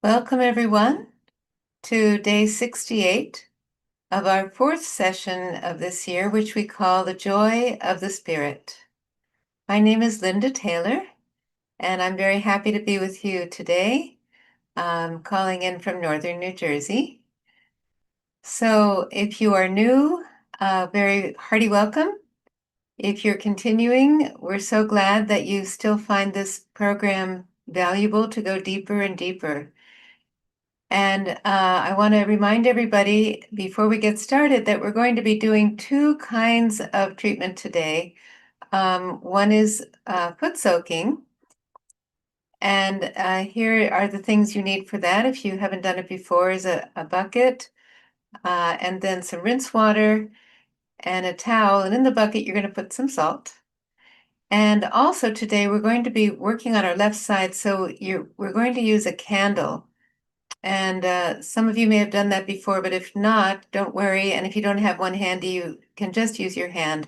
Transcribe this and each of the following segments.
Welcome, everyone, to day 68 of our fourth session of this year, which we call The Joy of the Spirit. My name is Linda Taylor, and I'm very happy to be with you today, calling in from Northern New Jersey. So if you are new, very hearty welcome. If you're continuing, we're so glad that you still find this program valuable to go deeper and deeper. And I want to remind everybody before we get started that we're going to be doing two kinds of treatment today. One is foot soaking. And here are the things you need for that. If you haven't done it before, is a bucket and then some rinse water and a towel. And in the bucket, you're going to put some salt. And also today, we're going to be working on our left side. So we're going to use a candle. And some of you may have done that before, but if not, don't worry. And if you don't have one handy, you can just use your hand.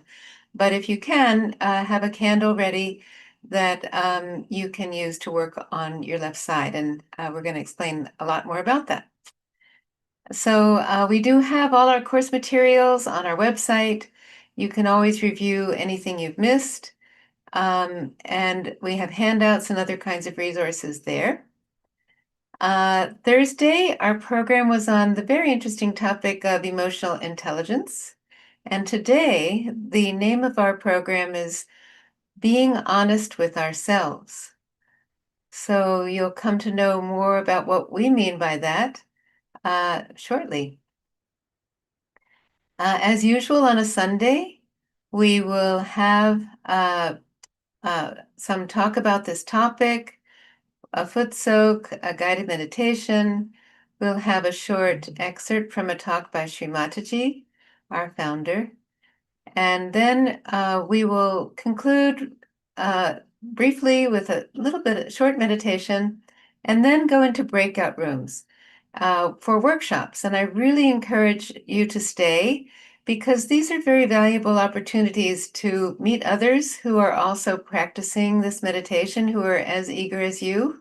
But if you can, have a candle ready that you can use to work on your left side. And we're going to explain a lot more about that. So we do have all our course materials on our website. You can always review anything you've missed. And we have handouts and other kinds of resources there. Thursday, our program was on the very interesting topic of emotional intelligence. And today, the name of our program is Being Honest with Ourselves. So you'll come to know more about what we mean by that shortly. As usual on a Sunday, we will have some talk about this topic, a foot soak, a guided meditation. We'll have a short excerpt from a talk by Shri Mataji, our founder. And then we will conclude briefly with a little bit of short meditation and then go into breakout rooms for workshops. And I really encourage you to stay because these are very valuable opportunities to meet others who are also practicing this meditation, who are as eager as you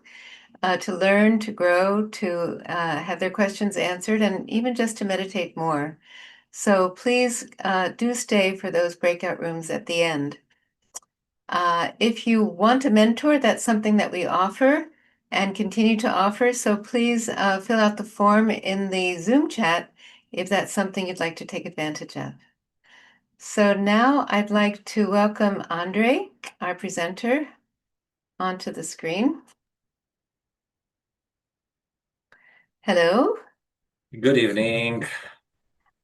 to learn, to grow, to have their questions answered, and even just to meditate more. So please do stay for those breakout rooms at the end. If you want a mentor, that's something that we offer and continue to offer. So please fill out the form in the Zoom chat if that's something you'd like to take advantage of. So now I'd like to welcome Andrei, our presenter, onto the screen. Hello. Good evening.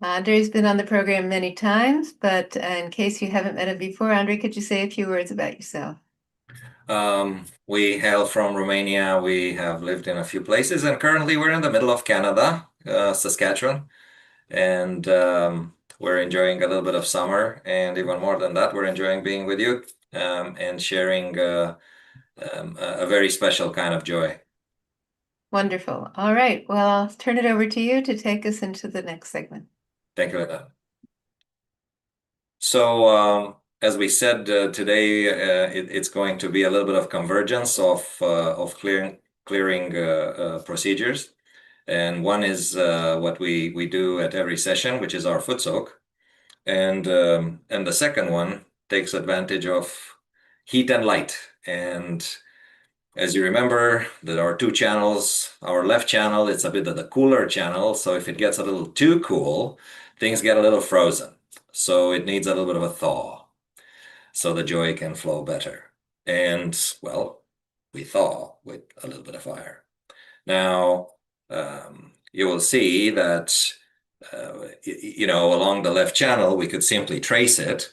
Andrei's been on the program many times, but in case you haven't met him before, Andrei, could you say a few words about yourself? We hail from Romania. We have lived in a few places, and currently we're in the middle of Canada, Saskatchewan, and we're enjoying a little bit of summer. And even more than that, we're enjoying being with you and sharing a very special kind of joy. Wonderful. All right. Well, I'll turn it over to you to take us into the next segment. Thank you, Linda. So, as we said today, it's going to be a little bit of convergence of clearing procedures, and one is what we do at every session, which is our foot soak, and the second one takes advantage of heat and light. And as you remember, there are two channels. Our left channel, it's a bit of the cooler channel, so if it gets a little too cool, things get a little frozen. So it needs a little bit of a thaw so the joy can flow better. And, well, we thaw with a little bit of fire. Now, you will see that, along the left channel, we could simply trace it,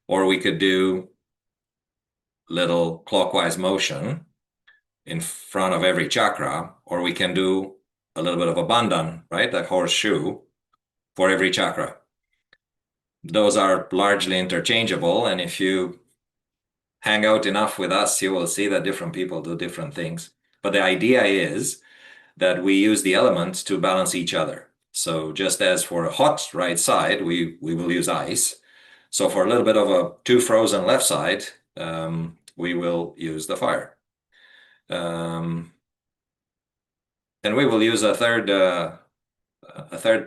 or we could do little clockwise motion in front of every chakra, or we can do a little bit of a bandhan, right? That horseshoe for every chakra. Those are largely interchangeable, and if you hang out enough with us, you will see that different people do different things. But the idea is that we use the elements to balance each other. So just as for a hot right side, we will use ice. So for a little bit of a too frozen left side, we will use the fire. And we will use a third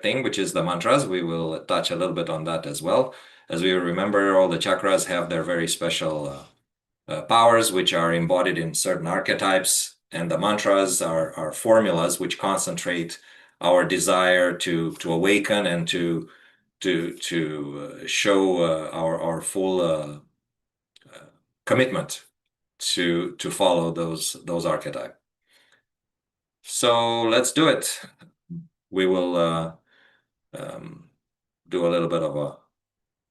thing, which is the mantras. We will touch a little bit on that as well. As we remember, all the chakras have their very special powers, which are embodied in certain archetypes, and the mantras are formulas which concentrate our desire to awaken and to show our full commitment to follow those archetypes. So let's do it. We will do a little bit of a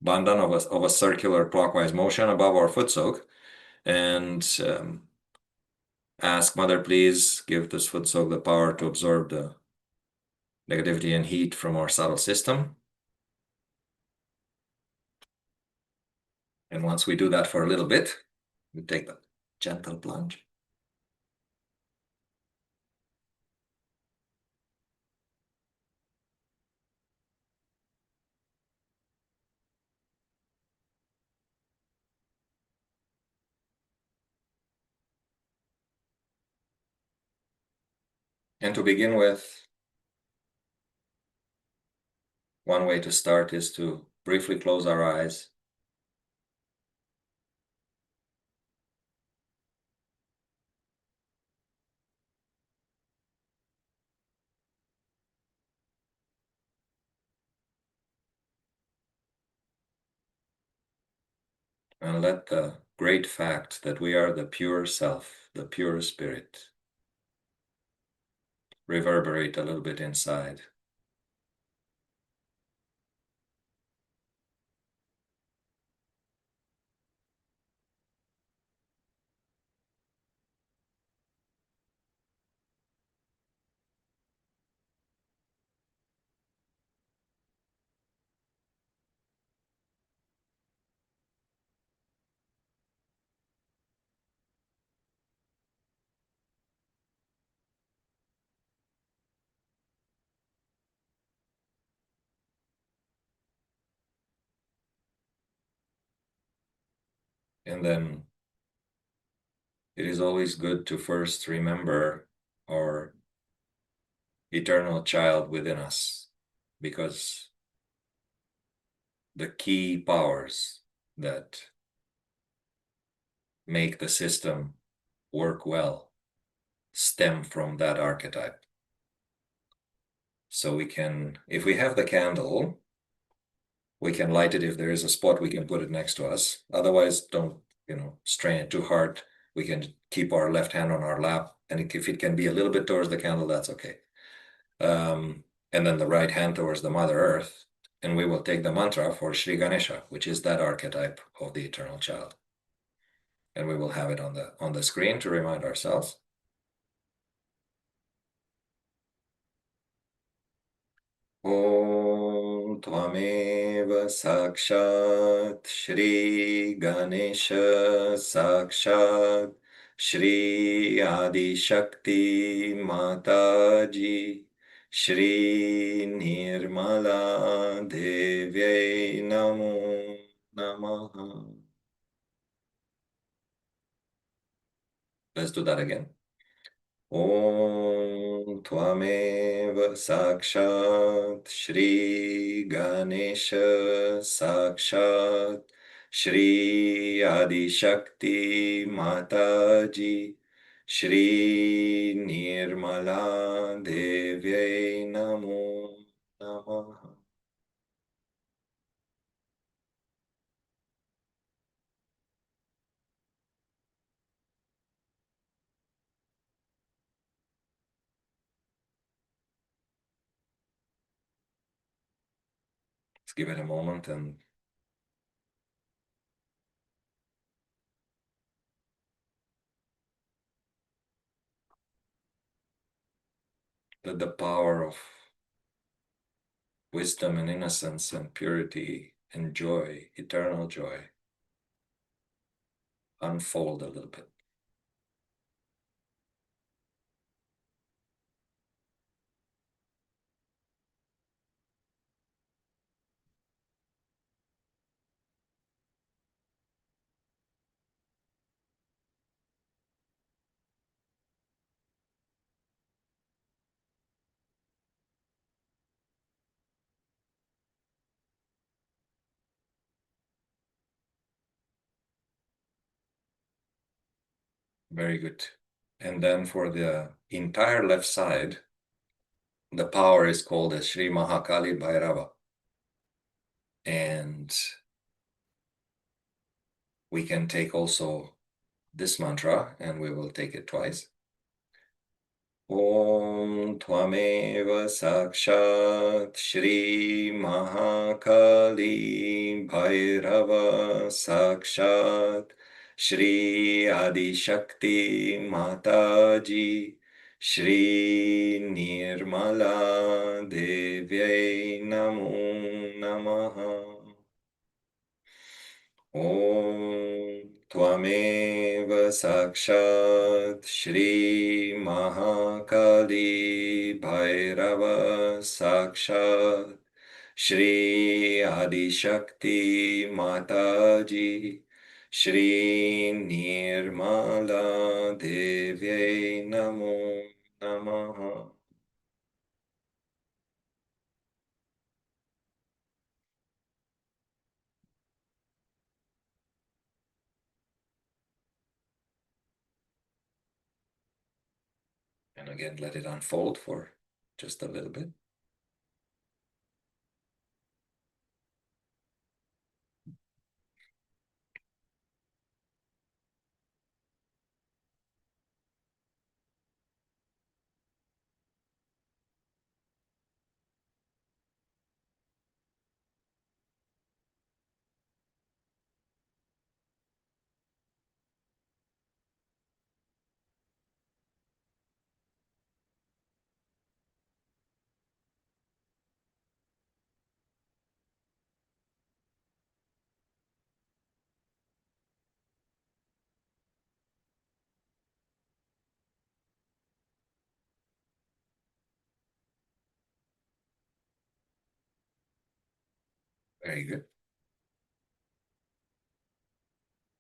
bandhan of a circular clockwise motion above our foot soak, and ask Mother, please give this foot soak the power to absorb the negativity and heat from our subtle system. And once we do that for a little bit, we take a gentle plunge. And to begin with, one way to start is to briefly close our eyes. And let the great fact that we are the pure self, the pure spirit, reverberate a little bit inside. And then it is always good to first remember our eternal child within us, because the key powers that make the system work well stem from that archetype. So we can, if we have the candle, we can light it. If there is a spot, we can put it next to us. Otherwise, don't, strain it too hard. We can keep our left hand on our lap, and if it can be a little bit towards the candle, that's okay. And then the right hand towards the Mother Earth, and we will take the mantra for Shri Ganesha, which is that archetype of the eternal child. And we will have it on the screen to remind ourselves. Om Tvameva Sakshat Shri Ganesha Sakshat Shri Adi Shakti Mataji Shri Nirmala Devi Namo Namaha. Let's do that again. Om Tvameva Sakshat Shri Ganesha Sakshat Shri Adi Shakti Mataji Shri Nirmala Devi Namo Namaha. Let's give it a moment and let the power of wisdom and innocence and purity and joy, eternal joy, unfold a little bit. Very good. And then for the entire left side, the power is called as Shri Mahakali Bhairava. And we can take also this mantra, and we will take it twice. Om Tvameva Sakshat Shri Mahakali Bhairava Sakshat Shri Adi Shakti Mataji Shri Nirmala Devi Namo Namaha. Om Tvameva Sakshat Shri Mahakali Bhairava Sakshat Shri Adi Shakti Mataji Shri Nirmala Devi Namo Namaha. And again, let it unfold for just a little bit. Very good.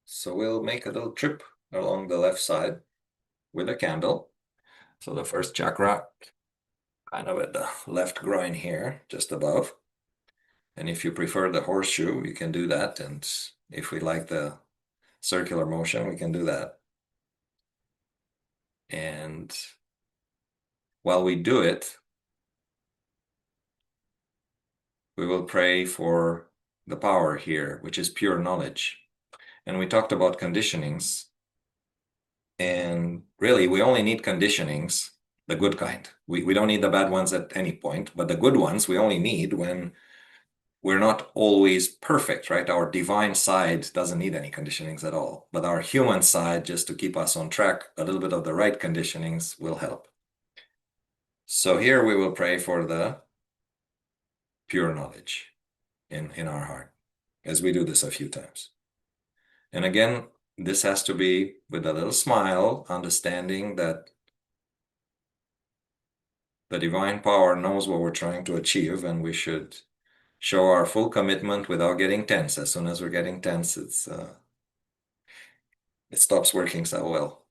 So we'll make a little trip along the left side with a candle. So the first chakra, kind of at the left groin here, just above. And if you prefer the horseshoe, you can do that. And if we like the circular motion, we can do that. And while we do it, we will pray for the power here, which is pure knowledge. And we talked about conditionings. And really, we only need conditionings, the good kind. We don't need the bad ones at any point, but the good ones we only need when we're not always perfect, right? Our divine side doesn't need any conditionings at all, but our human side, just to keep us on track, a little bit of the right conditionings will help. So here we will pray for the pure knowledge in our heart, as we do this a few times. And again, this has to be with a little smile, understanding that the divine power knows what we're trying to achieve, and we should show our full commitment without getting tense. As soon as we're getting tense, it stops working so well.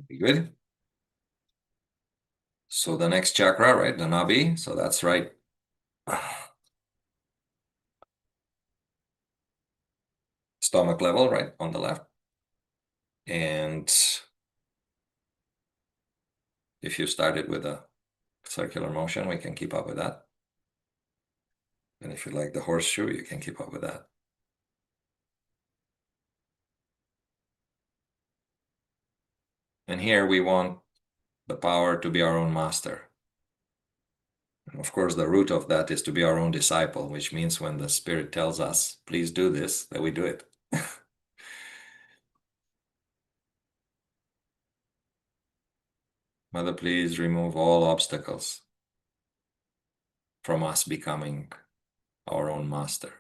Be good. So the next chakra, right, the Navi, so that's right. Stomach level, right, on the left. And if you started with a circular motion, we can keep up with that. And if you like the horseshoe, you can keep up with that. And here we want the power to be our own master. And of course, the root of that is to be our own disciple, which means when the Spirit tells us, please do this, that we do it. Mother, please remove all obstacles from us becoming our own master,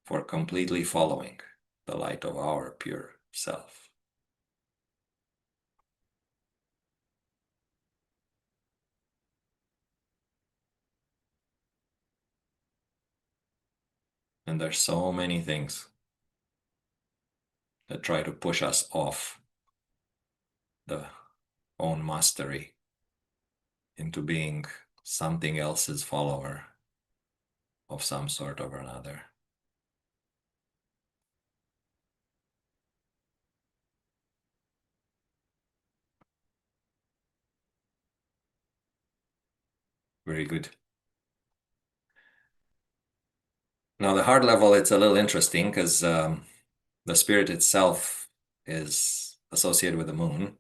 for completely following the light of our pure self. And there's so many things that try to push us off the own mastery into being something else's follower of some sort or another. Very good. Now, the heart level, it's a little interesting because the spirit itself is associated with the moon.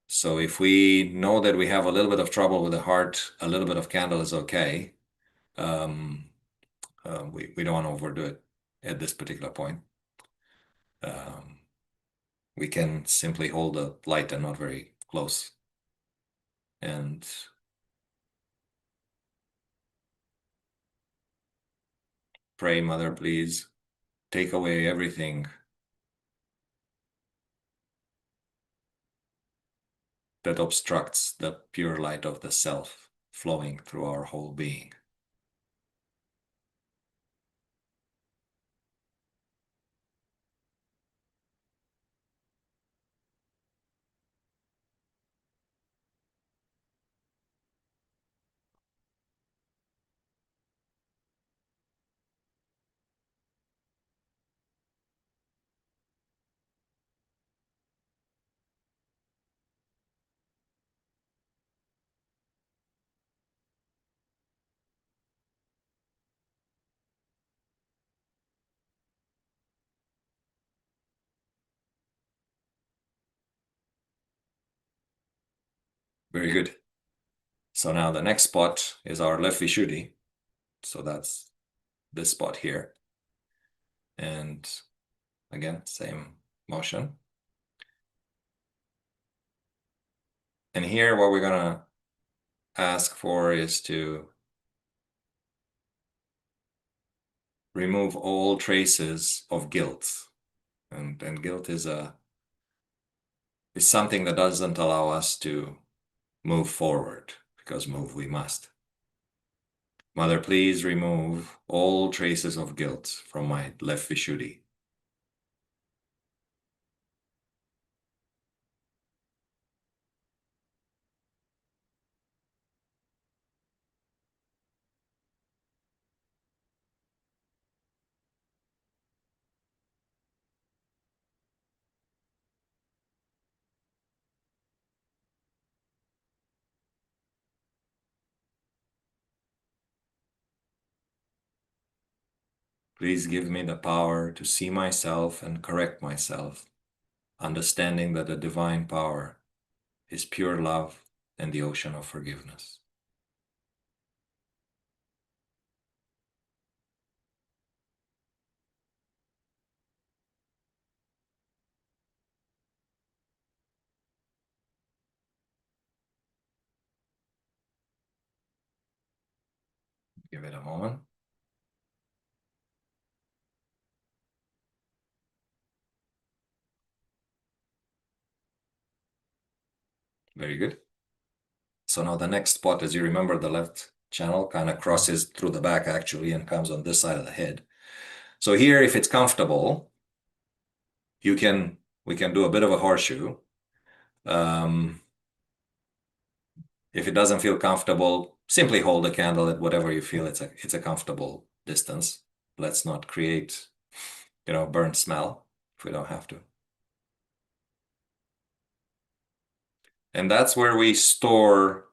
So if we know that we have a little bit of trouble with the heart, a little bit of candle is okay. We don't want to overdo it at this particular point. We can simply hold the light and not very close. And pray, Mother, please take away everything that obstructs the pure light of the self flowing through our whole being. Very good. So now the next spot is our left Vishuddhi. So that's this spot here. And again, same motion. And here what we're gonna ask for is to remove all traces of guilt. And guilt is something that doesn't allow us to move forward, because move we must. Mother, please remove all traces of guilt from my left Vishuddhi. Please give me the power to see myself and correct myself, understanding that the divine power is pure love and the ocean of forgiveness. Give it a moment. Very good. So now the next spot, as you remember, the left channel kind of crosses through the back actually and comes on this side of the head. So here, if it's comfortable, we can do a bit of a horseshoe. If it doesn't feel comfortable, simply hold the candle at whatever you feel it's a comfortable distance. Let's not create, burnt smell if we don't have to. And that's where we store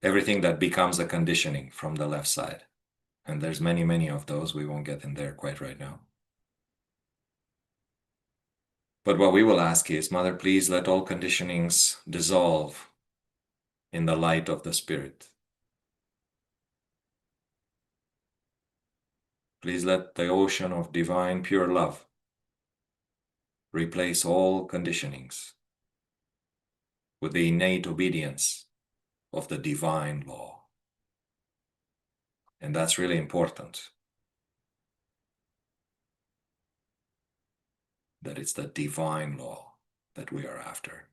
everything that becomes a conditioning from the left side. And there's many, many of those. We won't get in there quite right now. But what we will ask is, Mother, please let all conditionings dissolve in the light of the Spirit. Please let the ocean of divine pure love replace all conditionings with the innate obedience of the divine law. And that's really important, that it's the divine law that we are after.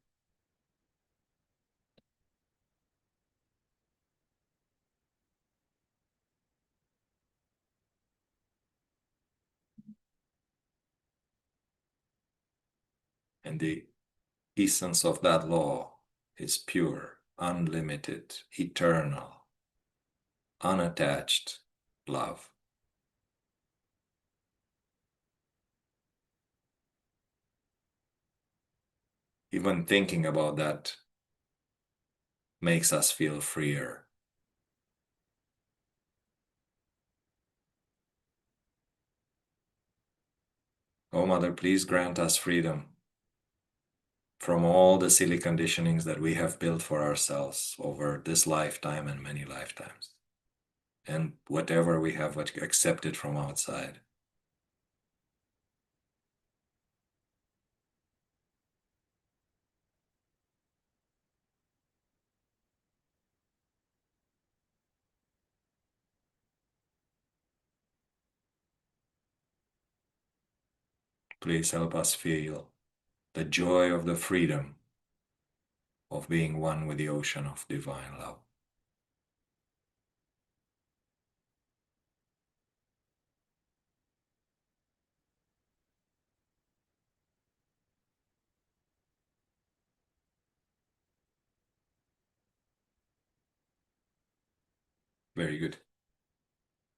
And the essence of that law is pure, unlimited, eternal, unattached love. Even thinking about that makes us feel freer. Oh, Mother, please grant us freedom from all the silly conditionings that we have built for ourselves over this lifetime and many lifetimes, and whatever we have accepted from outside. Please help us feel the joy of the freedom of being one with the ocean of divine love. Very good.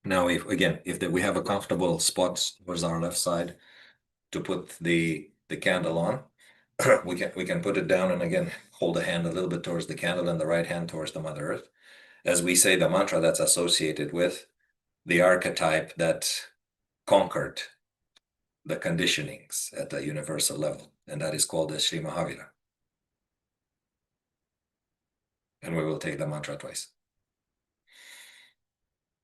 Now, if we have a comfortable spot towards our left side to put the candle on, we can put it down and again hold a hand a little bit towards the candle and the right hand towards the Mother Earth, as we say the mantra that's associated with the archetype that conquered the conditionings at the universal level, and that is called the Shri Mahavira. And we will take the mantra twice.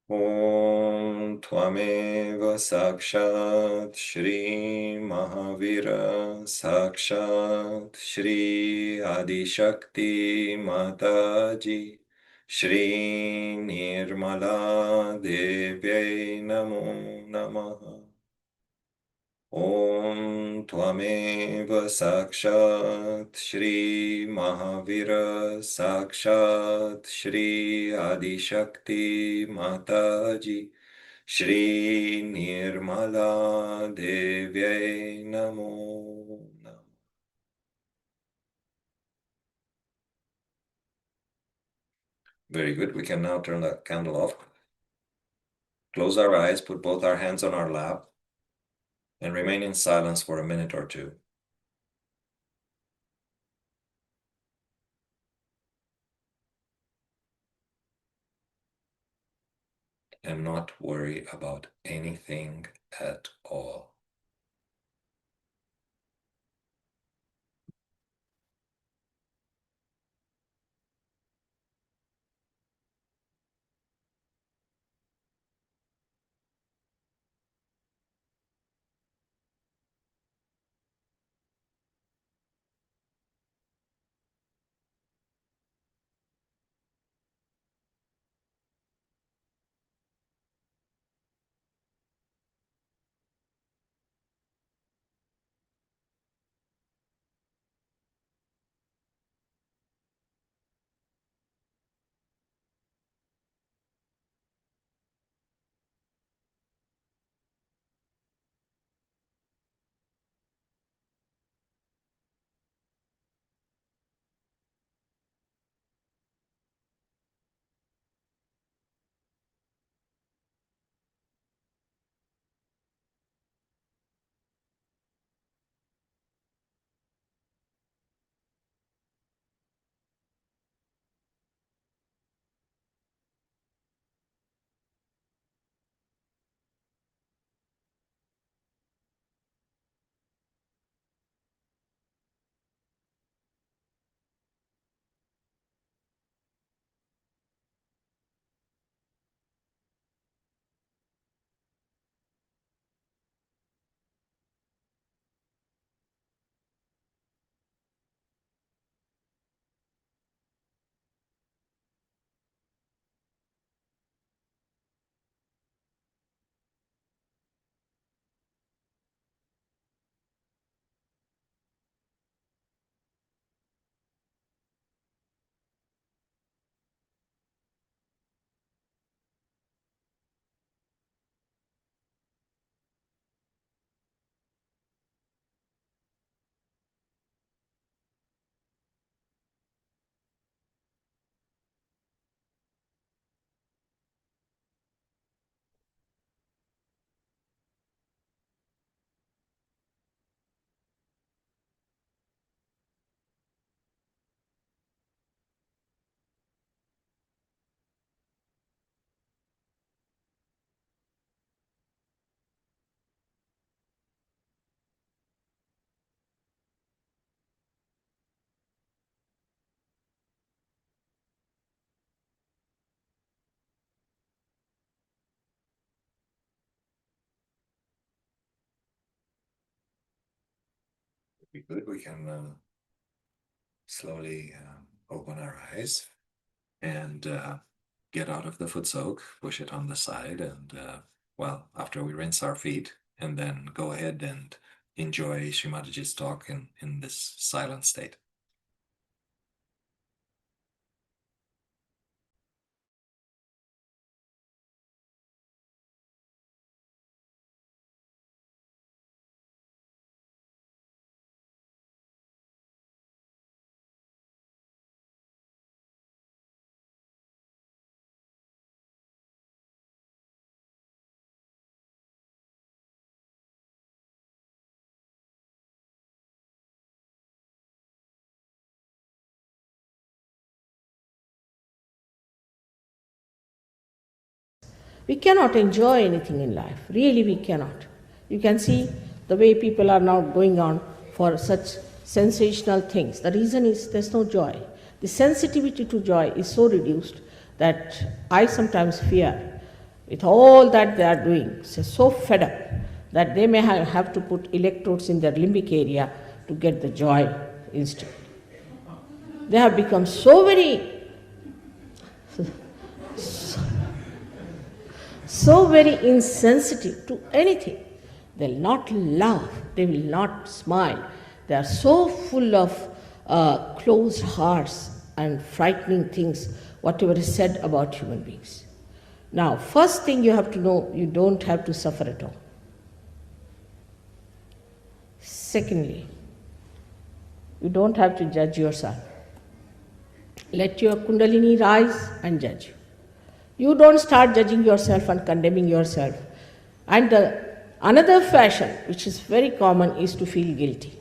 Om Tvameva Sakshat Shri Mahavira Sakshat Shri Adishakti Mataji Shri Nirmala Devi Namo Namaha. Om Tvameva Sakshat Shri Mahavira Sakshat Shri Adishakti Mataji Shri Nirmala Devi Namo Namaha. Very good. We can now turn the candle off. Close our eyes, put both our hands on our lap, and remain in silence for a minute or two. And not worry about anything at all. be good. We can slowly open our eyes and get out of the foot soak, push it on the side, and well, after we rinse our feet, and then go ahead and enjoy Shri Mataji's talk in this silent state. We cannot enjoy anything in life. Really, we cannot. You can see the way people are now going on for such sensational things. The reason is there's no joy. The sensitivity to joy is so reduced that I sometimes fear, with all that they are doing, so fed up, that they may have to put electrodes in their limbic area to get the joy instantly. They have become so very insensitive to anything. They will not love, they will not smile. They are so full of closed hearts and frightening things, whatever is said about human beings. Now, first thing you have to know, you don't have to suffer at all. Secondly, you don't have to judge yourself. Let your Kundalini rise and judge you. You don't start judging yourself and condemning yourself. And another fashion, which is very common, is to feel guilty.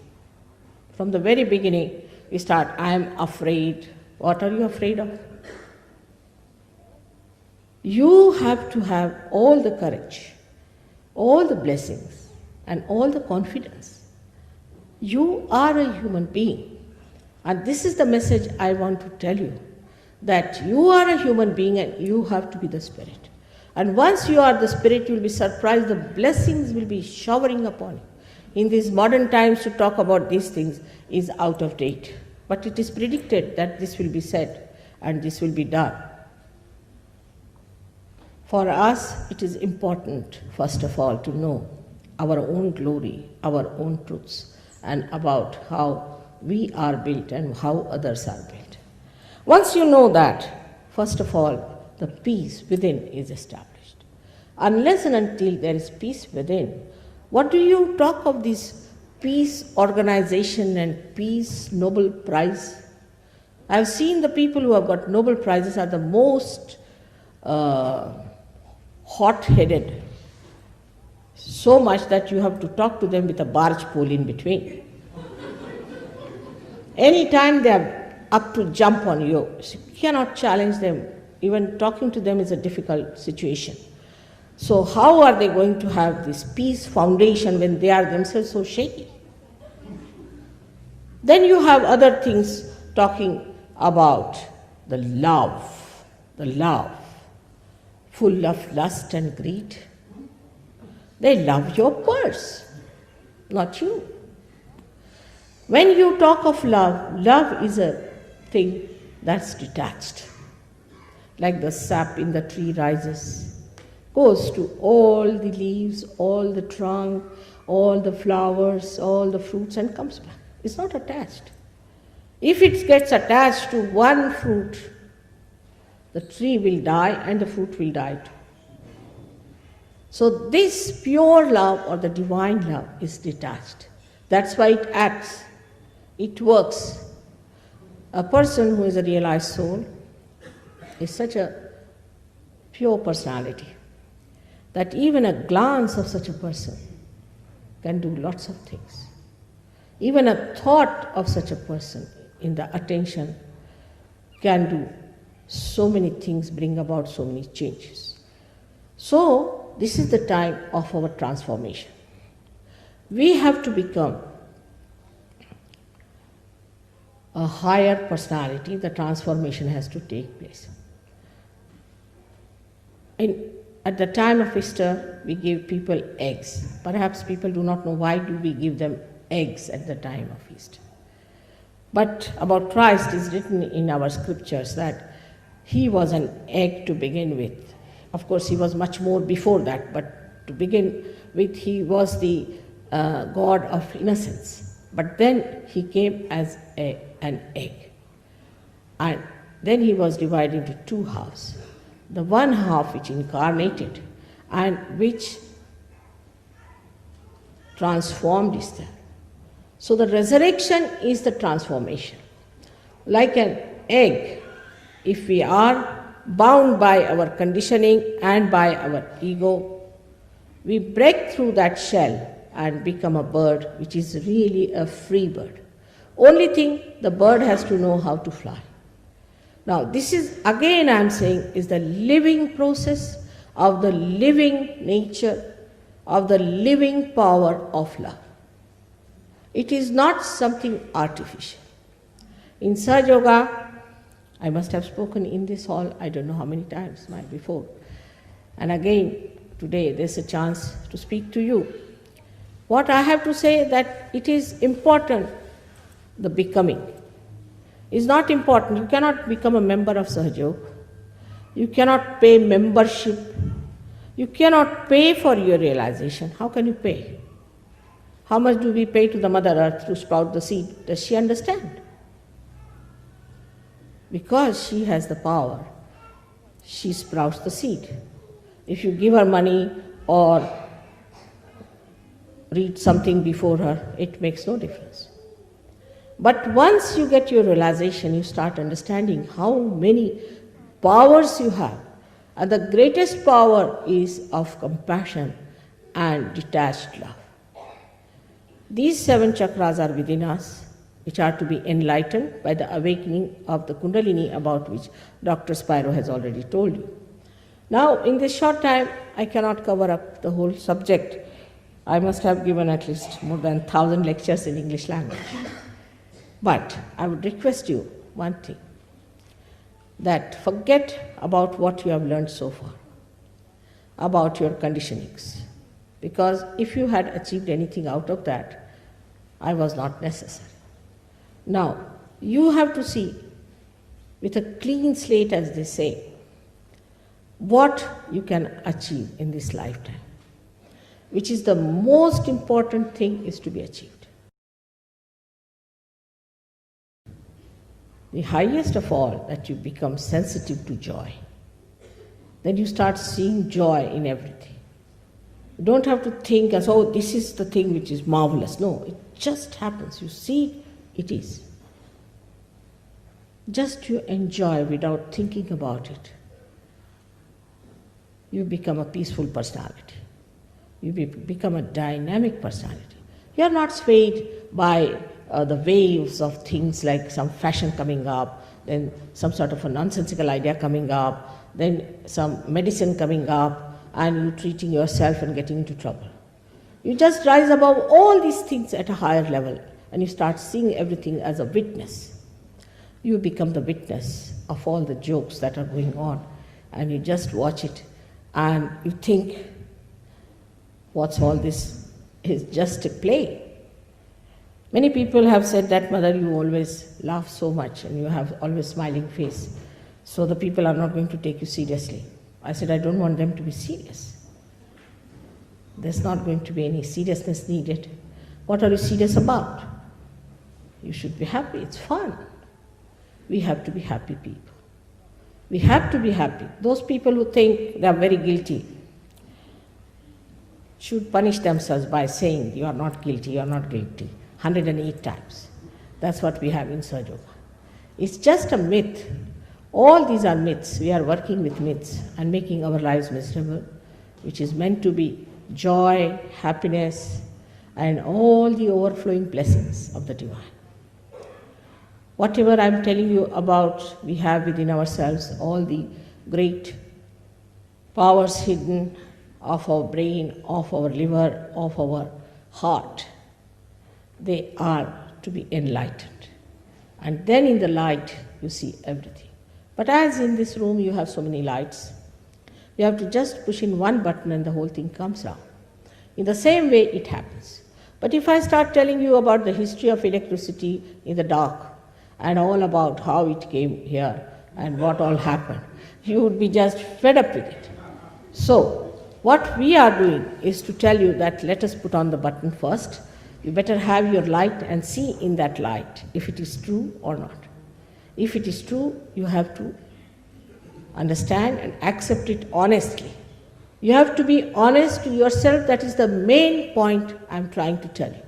From the very beginning, you start, I am afraid. What are you afraid of? You have to have all the courage, all the blessings, and all the confidence. You are a human being. And this is the message I want to tell you, that you are a human being and you have to be the spirit. And once you are the spirit, you will be surprised, the blessings will be showering upon you. In these modern times, to talk about these things is out of date. But it is predicted that this will be said and this will be done. For us, it is important, first of all, to know our own glory, our own truths, and about how we are built and how others are built. Once you know that, first of all, the peace within is established. Unless and until there is peace within, what do you talk of this peace organization and peace Nobel Prize? I have seen the people who have got Nobel Prizes are the most hot-headed, so much that you have to talk to them with a barge pole in between. Anytime they are up to jump on you, you cannot challenge them. Even talking to them is a difficult situation. So how are they going to have this peace foundation when they are themselves so shaky? Then you have other things talking about the love, full of lust and greed. They love your purse, not you. When you talk of love, love is a thing that's detached. Like the sap in the tree rises, goes to all the leaves, all the trunk, all the flowers, all the fruits, and comes back. It's not attached. If it gets attached to one fruit, the tree will die and the fruit will die too. So this pure love or the divine love is detached. That's why it acts. It works. A person who is a realized soul is such a pure personality that even a glance of such a person can do lots of things. Even a thought of such a person in the attention can do so many things, bring about so many changes. So this is the time of our transformation. We have to become a higher personality. The transformation has to take place. At the time of Easter, we give people eggs. Perhaps people do not know why do we give them eggs at the time of Easter. But about Christ is written in our scriptures that he was an egg to begin with. Of course, he was much more before that, but to begin with, he was the God of innocence. But then he came as an egg. And then he was divided into two halves. The one half which incarnated and which transformed Easter. So the resurrection is the transformation. Like an egg, if we are bound by our conditioning and by our ego, we break through that shell and become a bird which is really a free bird. Only thing, the bird has to know how to fly. Now this is, again I am saying, is the living process of the living nature, of the living power of love. It is not something artificial. In Sahaja Yoga, I must have spoken in this hall, I don't know how many times before. And again, today there's a chance to speak to you. What I have to say that it is important, the becoming is not important. You cannot become a member of Sahaja Yoga. You cannot pay membership. You cannot pay for your realization. How can you pay? How much do we pay to the Mother Earth to sprout the seed? Does she understand? Because she has the power, she sprouts the seed. If you give her money or read something before her, it makes no difference. But once you get your realization, you start understanding how many powers you have. And the greatest power is of compassion and detached love. These 7 chakras are within us, which are to be enlightened by the awakening of the Kundalini, about which Dr. Spiro has already told you. Now, in this short time, I cannot cover up the whole subject. I must have given at least more than 1,000 lectures in English language. But I would request you one thing, that forget about what you have learned so far, about your conditionings. Because if you had achieved anything out of that, I was not necessary. Now, you have to see with a clean slate, as they say, what you can achieve in this lifetime, which is the most important thing is to be achieved. The highest of all, that you become sensitive to joy. Then you start seeing joy in everything. You don't have to think as, oh, this is the thing which is marvelous. No, it just happens. You see, it is. Just you enjoy without thinking about it. You become a peaceful personality. You become a dynamic personality. You are not swayed by the waves of things like some fashion coming up, then some sort of a nonsensical idea coming up, then some medicine coming up, and you treating yourself and getting into trouble. You just rise above all these things at a higher level, and you start seeing everything as a witness. You become the witness of all the jokes that are going on, and you just watch it, and you think, what's all this? Is just a play. Many people have said that, Mother, you always laugh so much and you have always smiling face, so the people are not going to take you seriously. I said, I don't want them to be serious. There's not going to be any seriousness needed. What are you serious about? You should be happy, it's fun. We have to be happy people. We have to be happy. Those people who think they are very guilty should punish themselves by saying, you are not guilty, you are not guilty. 108 times. That's what we have in Sahaja Yoga. It's just a myth. All these are myths. We are working with myths and making our lives miserable, which is meant to be joy, happiness, and all the overflowing blessings of the divine. Whatever I'm telling you about, we have within ourselves all the great powers hidden of our brain, of our liver, of our heart. They are to be enlightened. And then in the light, you see everything. But as in this room you have so many lights, you have to just push in one button and the whole thing comes out. In the same way it happens. But if I start telling you about the history of electricity in the dark and all about how it came here and what all happened, you would be just fed up with it. So, what we are doing is to tell you that let us put on the button first. You better have your light and see in that light if it is true or not. If it is true, you have to understand and accept it honestly. You have to be honest to yourself. That is the main point I am trying to tell you.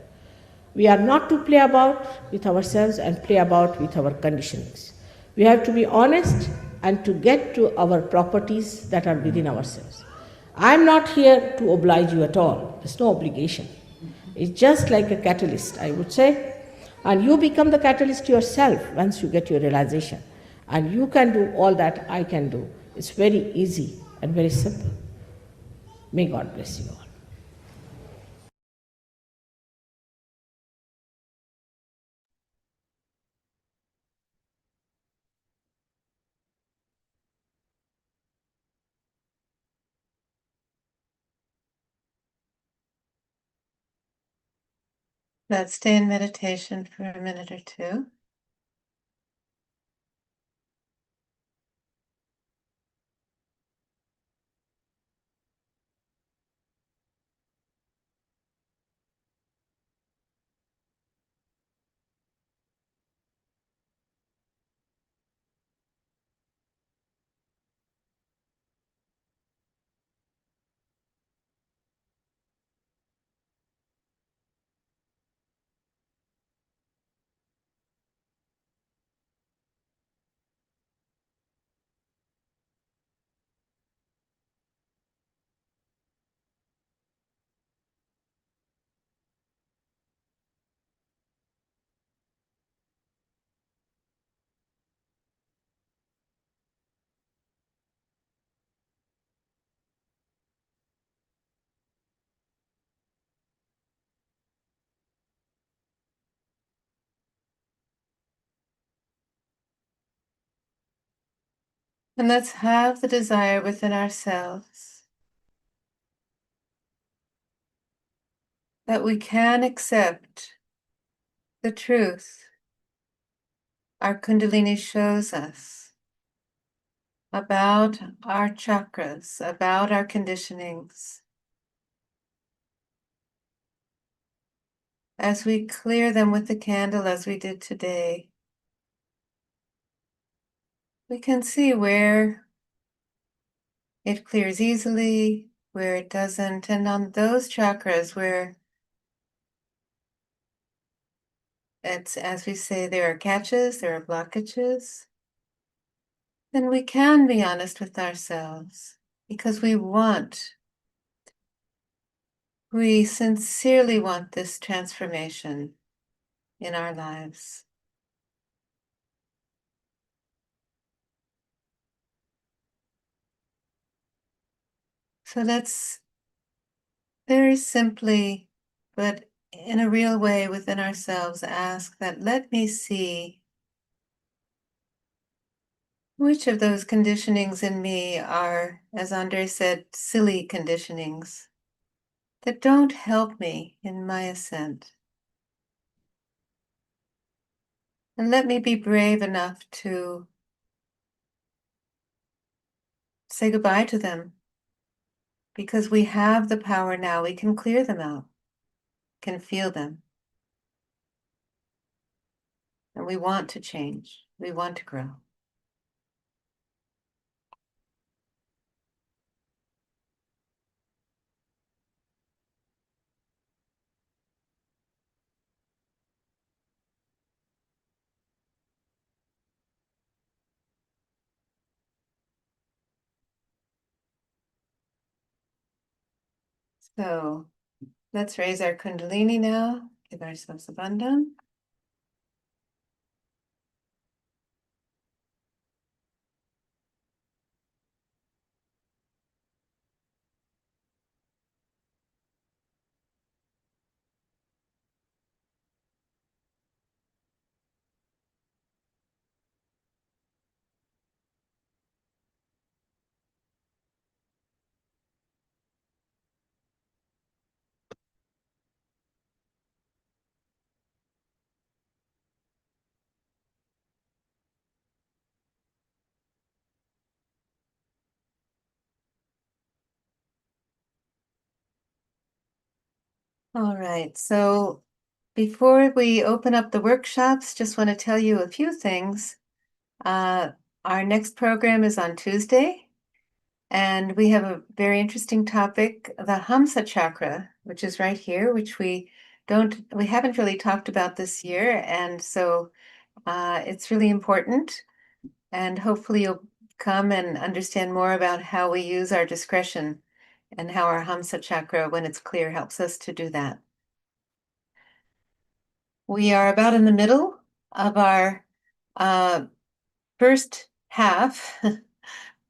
We are not to play about with ourselves and play about with our conditionings. We have to be honest and to get to our properties that are within ourselves. I am not here to oblige you at all. There's no obligation. It's just like a catalyst, I would say. And you become the catalyst yourself once you get your realization. And you can do all that I can do. It's very easy and very simple. May God bless you all. Let's stay in meditation for a minute or two. And let's have the desire within ourselves that we can accept the truth our Kundalini shows us about our chakras, about our conditionings. As we clear them with the candle, as we did today, we can see where it clears easily, where it doesn't, and on those chakras where it's, as we say, there are catches, there are blockages, then we can be honest with ourselves because we sincerely want this transformation in our lives. So let's very simply, but in a real way within ourselves, ask that, let me see which of those conditionings in me are, as Andrei said, silly conditionings that don't help me in my ascent. And let me be brave enough to say goodbye to them, because we have the power now. We can clear them out, can feel them. And we want to change. We want to grow. So let's raise our Kundalini now. Give ourselves a bandhan. All right, so before we open up the workshops, just want to tell you a few things. Our next program is on Tuesday, and we have a very interesting topic, the Hamsa chakra, which is right here, which we haven't really talked about this year, and so it's really important, and hopefully you'll come and understand more about how we use our discretion and how our Hamsa chakra, when it's clear, helps us to do that. We are about in the middle of our first half,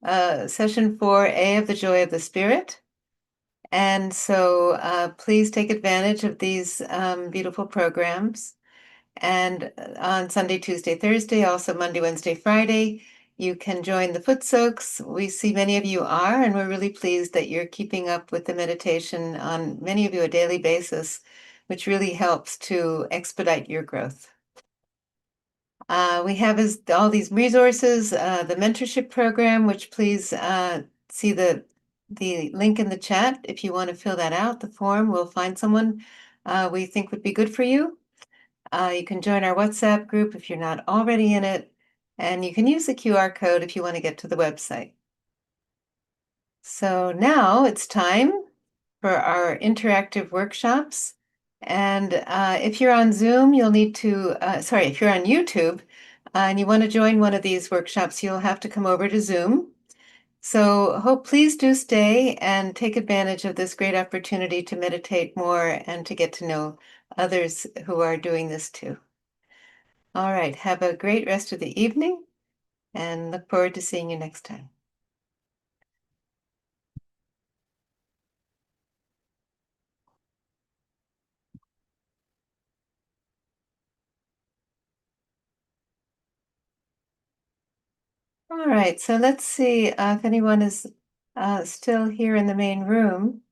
session 4A of the Joy of the Spirit. And so please take advantage of these beautiful programs. And on Sunday, Tuesday, Thursday, also Monday, Wednesday, Friday, you can join the foot soaks. We see many of you are, and we're really pleased that you're keeping up with the meditation on many of you a daily basis, which really helps to expedite your growth. We have all these resources, the mentorship program, which please see the link in the chat if you want to fill that out, the form. We'll find someone we think would be good for you. You can join our WhatsApp group if you're not already in it, and you can use the QR code if you want to get to the website. So now it's time for our interactive workshops. And if you're on Zoom, you'll need to, if you're on YouTube and you want to join one of these workshops, you'll have to come over to Zoom. So please do stay and take advantage of this great opportunity to meditate more and to get to know others who are doing this too. All right, have a great rest of the evening and look forward to seeing you next time. All right, so let's see if anyone is still here in the main room.